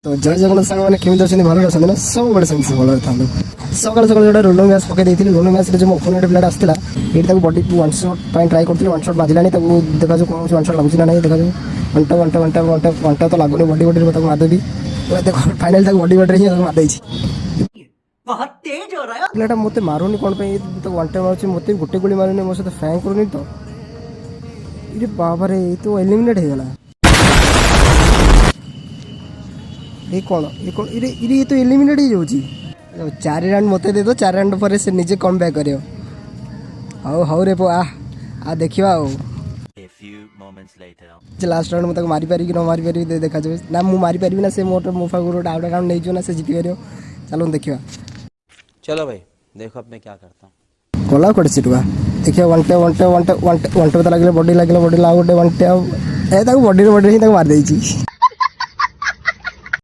तो जय जगन्नाथ सांग मैंने केमी अच्छे भल अच्छे ना सब बड़े सेमती भल था सकाल सकाल जो रोलो मैच पकई देती रोलो मैच जो ओपोनेंट प्लेयर आसाला ये बडी वन शॉट ट्राए करती वन शॉट बाजिला देखा कौन वन शॉट लगुच ना नहीं देखा घंटा घंटा घंटा घंटा घंटा तो लगुनि बडी बडी में मारदेवी देखो फाइनल तक बडी बडी ही मारदे बहुत तेज हो रहा है प्लेटा मत मारूनी कौन तो वन टाइम मारूँ मत गोटे गोली मारूनी मो सहित फैंक करूनी तो ये बाबा रे तो एलिमिनेट हो गला ये कौन ये तो एलिमिनेट हो जाऊँगी 4 राउंड मत दे दो 4 राउंड पर से निजे कम बैक करियो हाउ हाउ रे आ देखिवा लास्ट राउंड मत मारी पारि कि न मारी पारि देखा जाए ना मु मारी पारि ना से मोटर मुफा गुरो आउट राउंड नहीं जो ना से जीति पारियो चलो देखिवा चलो भाई देखो अब मैं क्या करता हूं कोला कोड सिटवा देखियो वन टे तो लागले बॉडी लागले बॉडी ला गोटे वन टे ए ताको बॉडी ही ताको मार देछि